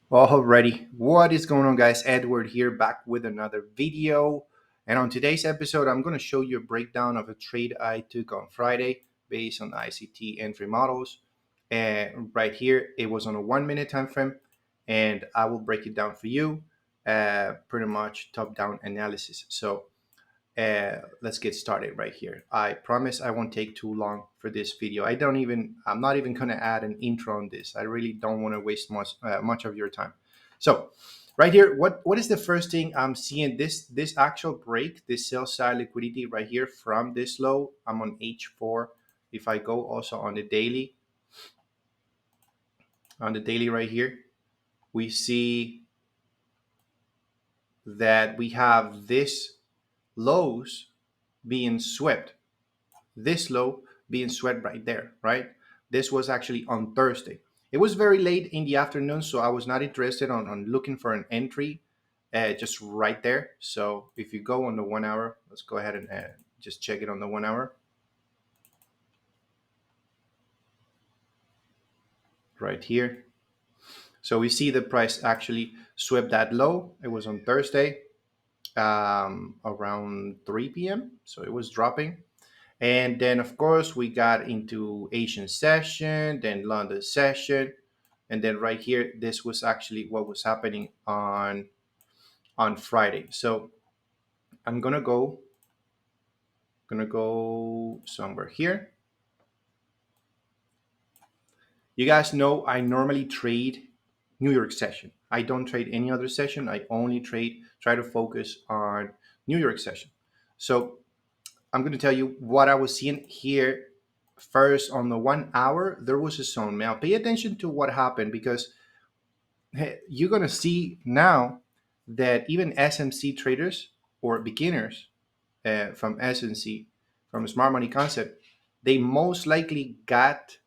Alrighty, what is going on, guys? Edward here, back with another video. And on today's episode, I'm going to show you a breakdown of a trade I took on Friday based on ICT entry models. And right here, it was on a 1 minute time frame, and I will break it down for you, pretty much top-down analysis. So let's get started right here. I promise I won't take too long for this video. I'm not even going to add an intro on this. I really don't want to waste much of your time. So right here, what is the first thing I'm seeing? This actual break, this sell side liquidity right here from this low. I'm on H4. If I go also on the daily right here, we see that we have this lows being swept, this low being swept right there, right? This was actually on Thursday. It was very late in the afternoon, so I was not interested on looking for an entry just right there. So if you go on the 1 hour, let's go ahead and just check it on the 1 hour right here. So we see the price actually swept that low. It was on Thursday around 3 p.m. So it was dropping. And then, of course, we got into Asian session, then London session, and then right here, this was actually what was happening on Friday. So I'm gonna go somewhere here. You guys know I normally trade New York session. I don't trade any other session. I only try to focus on New York session. So I'm going to tell you what I was seeing here. First, on the 1 hour, there was a zone. Now, pay attention to what happened because you're going to see now that even SMC traders or beginners from SMC, from Smart Money Concept, they most likely got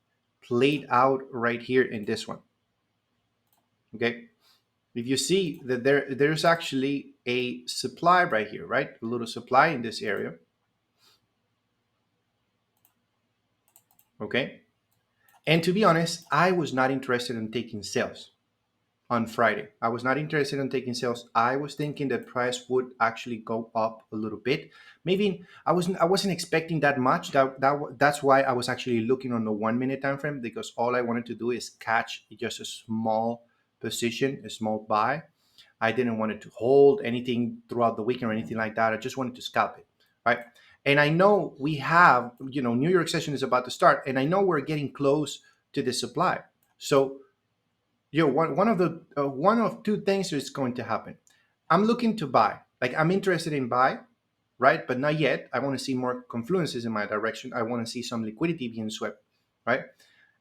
played out right here in this one. Okay. If you see that there's actually a supply right here, right? A little supply in this area. Okay. And to be honest, I was not interested in taking sales on Friday. I was not interested in taking sales. I was thinking that price would actually go up a little bit. Maybe I wasn't expecting that much. That's why I was actually looking on the 1 minute time frame, because all I wanted to do is catch just a small position, a small buy. I didn't want it to hold anything throughout the weekend or anything like that. I just wanted to scalp it, right? And I know we have, New York session is about to start, and I know we're getting close to the supply. So, one of two things is going to happen. I'm looking to buy, like I'm interested in buy, right? But not yet. I want to see more confluences in my direction. I want to see some liquidity being swept, right?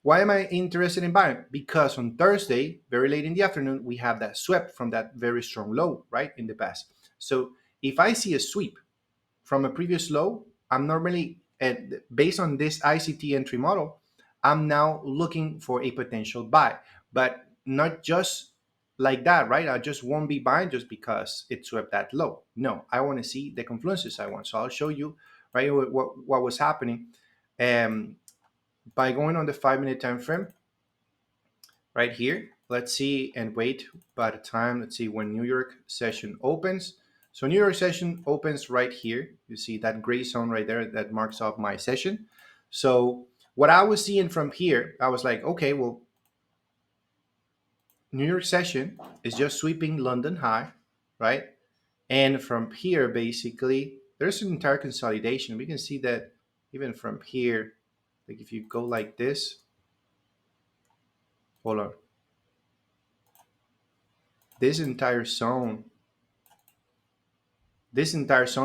Why am I interested in buying? Because on Thursday, very late in the afternoon, we have that swept from that very strong low, right, in the past. So if I see a sweep from a previous low, I'm normally, based on this ICT entry model, I'm now looking for a potential buy, but not just like that, right? I just won't be buying just because it swept that low. No, I want to see the confluences I want. So I'll show you, right, what was happening. Um, by going on the 5 minute time frame right here, let's see and wait by the time, let's see when New York session opens. So New York session opens right here. You see that gray zone right there that marks off my session. So what I was seeing from here, I was like, okay, well, New York session is just sweeping London high, right? And from here, basically, there's an entire consolidation. We can see that even from here, like if you go like this, hold on, this entire zone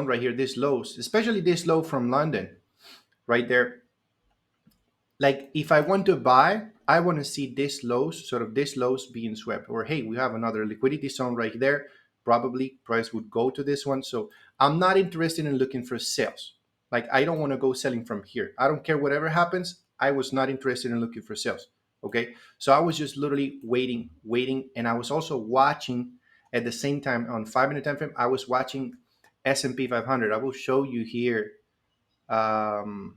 right here, this lows, especially this low from London, right there. Like if I want to buy, I want to see this lows, sort of this lows being swept. Or hey, we have another liquidity zone right there. Probably price would go to this one. So I'm not interested in looking for sales. Like I don't want to go selling from here. I don't care whatever happens. I was not interested in looking for sales. Okay. So I was just literally waiting. And I was also watching at the same time on 5 minute time frame. I was watching S&P 500. I will show you here um,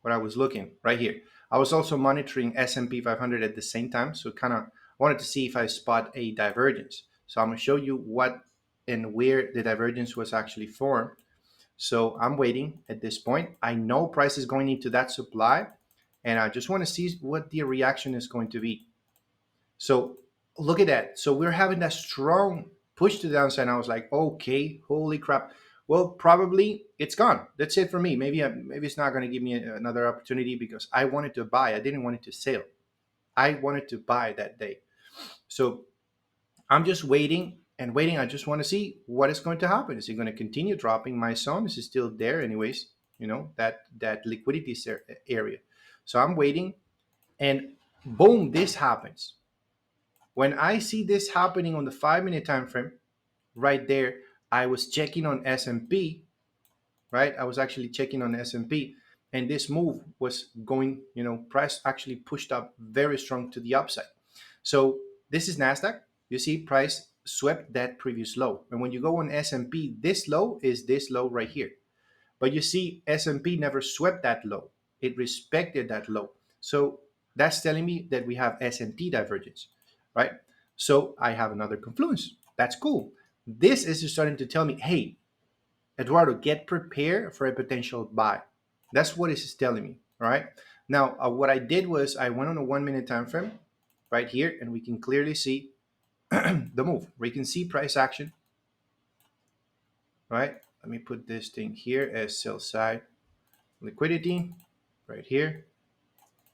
what I was looking right here. I was also monitoring S&P 500 at the same time, so kind of wanted to see if I spot a divergence. So I'm going to show you what and where the divergence was actually formed. So I'm waiting at this point. I know price is going into that supply, and I just want to see what the reaction is going to be. So look at that. So we're having that strong push to the downside. And I was like, okay, holy crap. Well, probably it's gone. That's it for me. Maybe it's not going to give me another opportunity because I wanted to buy. I didn't want it to sell. I wanted to buy that day. So I'm just waiting and waiting. I just want to see what is going to happen. Is it going to continue dropping? My zone is still there, anyways. That liquidity area. So I'm waiting, and boom, this happens. When I see this happening on the 5 minute time frame, right there, I was checking on S&P, right? I was actually checking on S&P, and this move was going, price actually pushed up very strong to the upside. So this is Nasdaq. You see, price swept that previous low, and when you go on S&P, this low is this low right here. But you see, S&P never swept that low. It respected that low. So that's telling me that we have S&P divergence, right? So I have another confluence. That's cool. This is starting to tell me, hey, Eduardo, get prepared for a potential buy. That's what it is telling me, all right? Now, what I did was I went on a 1 minute time frame right here, and we can clearly see the move. We can see price action, right? Let me put this thing here as sell side liquidity right here.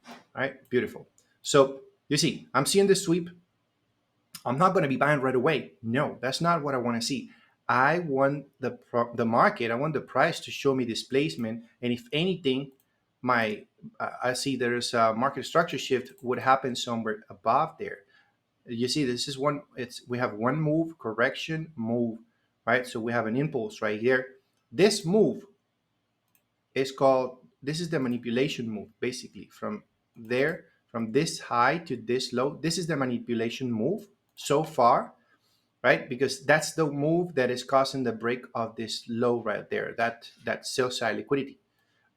All right, beautiful. So you see, I'm seeing the sweep. I'm not going to be buying right away. No, that's not what I want to see. I want the market. I want the price to show me displacement, and if anything, I see there's a market structure shift would happen somewhere above there. You see, this is one. We have one move, correction, move, right? So we have an impulse right here. This move is called, this is the manipulation move, basically from this high to this low. This is the manipulation move so far, right? Because that's the move that is causing the break of this low right there, that sell side liquidity,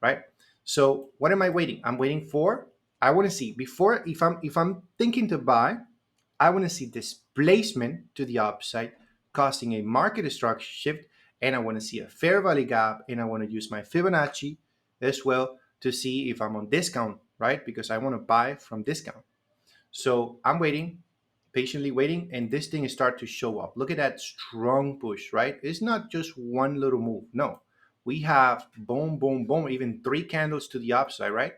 right? So what am I waiting? I'm waiting for, I want to see before, if I'm thinking to buy, I want to see displacement to the upside, causing a market structure shift, and I want to see a fair value gap, and I want to use my Fibonacci as well to see if I'm on discount, right? Because I want to buy from discount. So I'm waiting, patiently waiting, and this thing is start to show up. Look at that strong push, right? It's not just one little move. No, we have boom, boom, boom, even 3 candles to the upside, right?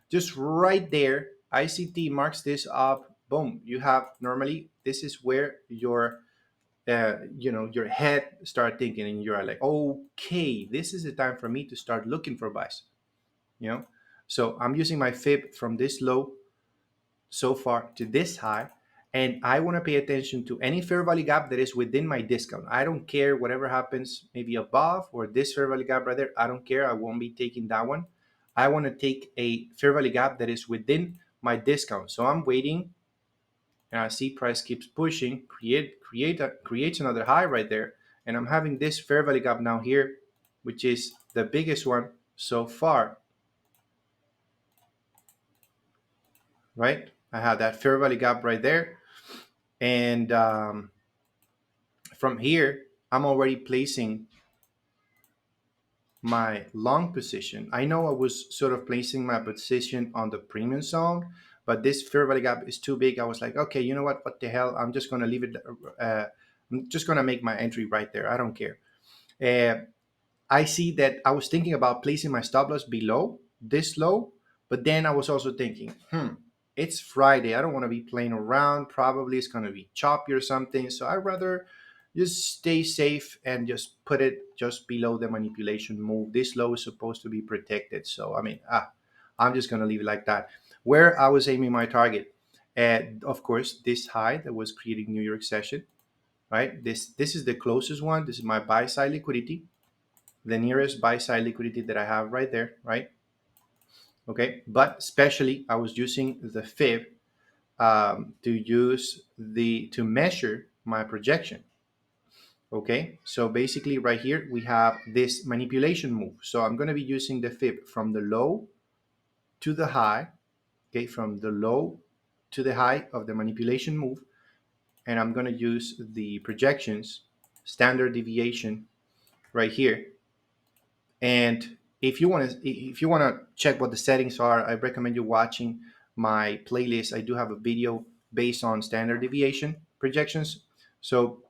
Just right there, ICT marks this up. Boom, you have, normally this is where your head start thinking, and you're like, okay, this is the time for me to start looking for buys. You know, so I'm using my fib from this low so far to this high, and I want to pay attention to any fair value gap that is within my discount. I don't care whatever happens, maybe above or this fair value gap right there. I don't care. I won't be taking that one. I want to take a fair value gap that is within my discount. So I'm waiting, and I see price keeps pushing, creates another high right there, and I'm having this fair value gap now here, which is the biggest one so far, right? I have that fair value gap right there, and from here, I'm already placing my long position. I know I was sort of placing my position on the premium zone, but this fair value gap is too big. I was like, okay, you know what? What the hell? I'm just going to leave it. I'm just going to make my entry right there. I don't care. Uh, I see that I was thinking about placing my stop loss below this low, but then I was also thinking, it's Friday. I don't want to be playing around. Probably it's going to be choppy or something. So I'd rather just stay safe and just put it just below the manipulation move. This low is supposed to be protected. So, I mean, I'm just going to leave it like that. Where I was aiming my target, and of course, this high that was creating New York session, right? This is the closest one. This is my buy side liquidity, the nearest buy side liquidity that I have right there, right? Okay, but especially I was using the fib to measure my projection. Okay, so basically right here we have this manipulation move. So I'm going to be using the fib from the low to the high. Okay, from the low to the high of the manipulation move, and I'm going to use the projections standard deviation right here. And if you want to check what the settings are, I recommend you watching my playlist. I do have a video based on standard deviation projections. So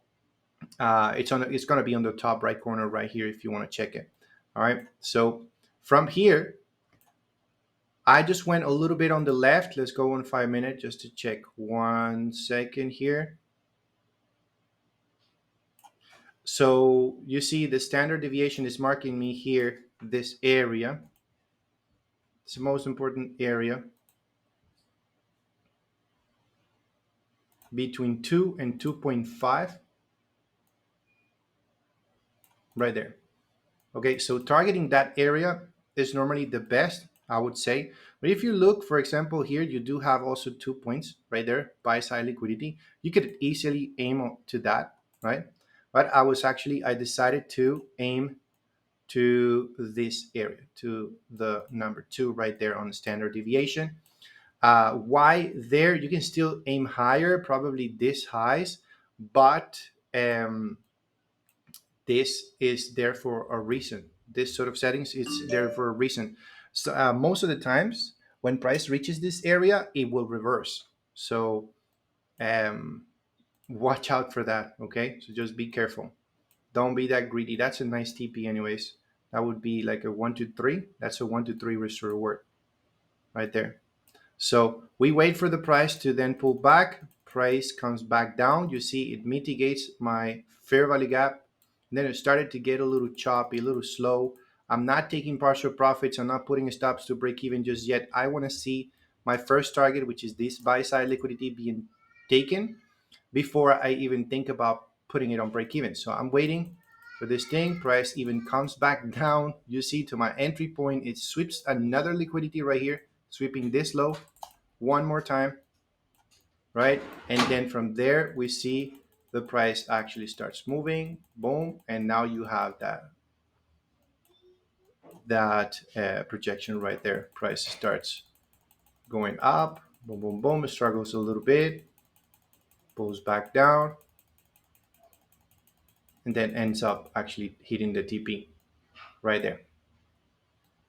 it's going to be on the top right corner right here if you want to check it. All right. So from here, I just went a little bit on the left. Let's go on 5 minutes just to check 1 second here. So you see the standard deviation is marking me here, this area. It's the most important area between 2 and 2.5 right there. Okay, so targeting that area is normally the best, I would say. But if you look, for example, here, you do have also 2 points right there, buy side liquidity. You could easily aim to that, right? But I decided to aim to this area, to the number 2 right there on the standard deviation. Why there? You can still aim higher, probably this highs, but this is there for a reason. This sort of settings is there for a reason. So most of the times when price reaches this area, it will reverse. So um, watch out for that. Okay, so just be careful. Don't be that greedy. That's a nice TP, anyways. That would be like a 1 2 3. That's a 1 2 3 risk to reward right there. So we wait for the price to then pull back. Price comes back down. You see it mitigates my fair value gap. And then it started to get a little choppy, a little slow. I'm not taking partial profits. I'm not putting stops to break even just yet. I want to see my first target, which is this buy side liquidity, being taken before I even think about putting it on break even. So I'm waiting for this thing. Price even comes back down. You see to my entry point, it sweeps another liquidity right here, sweeping this low one more time, right? And then from there, we see the price actually starts moving, boom, and now you have that projection right there. Price starts going up, boom, boom, boom. It struggles a little bit, pulls back down, and then ends up actually hitting the TP right there.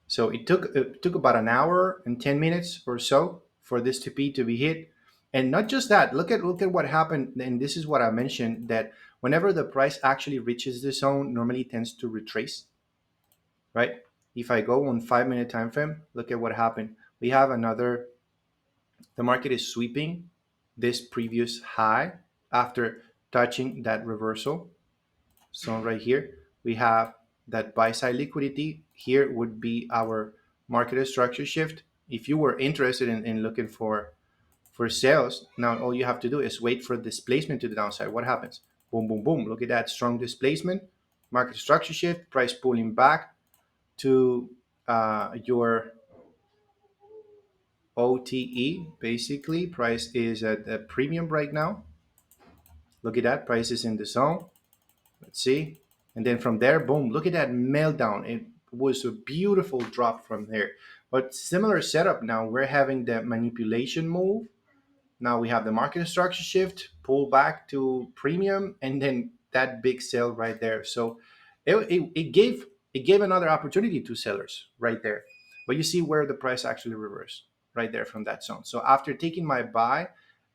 So it took about an hour and 10 minutes or so for this TP to be hit. And not just that, look at what happened. And this is what I mentioned, that whenever the price actually reaches the zone, normally tends to retrace, right? If I go on 5 minute time frame, look at what happened. We have the market is sweeping this previous high after touching that reversal. So right here, we have that buy side liquidity. Here would be our market structure shift. If you were interested in looking for sales, now all you have to do is wait for displacement to the downside. What happens? Boom, boom, boom. Look at that strong displacement, market structure shift, price pulling back to your OTE. Basically, price is at a premium right now. Look at that. Price is in the zone. Let's see. And then from there, boom, look at that meltdown. It was a beautiful drop from there. But similar setup now. We're having the manipulation move. Now we have the market structure shift, pull back to premium, and then that big sell right there. So it gave another opportunity to sellers right there. But you see where the price actually reversed right there from that zone. So after taking my buy,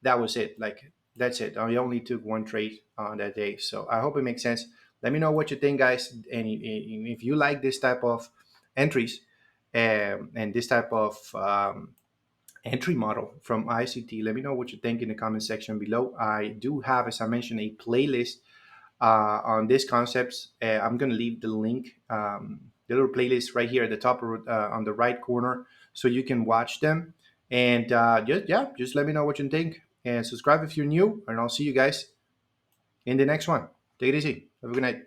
that was it. Like that's it. I only took one trade on that day. So I hope it makes sense. Let me know what you think, guys. And if you like this type of entries and this type of entry model from ICT. Let me know what you think in the comment section below. I do have, as I mentioned, a playlist on these concepts. I'm going to leave the link, the little playlist right here at the top on the right corner, so you can watch them. And just let me know what you think. And subscribe if you're new. And I'll see you guys in the next one. Take it easy. Have a good night.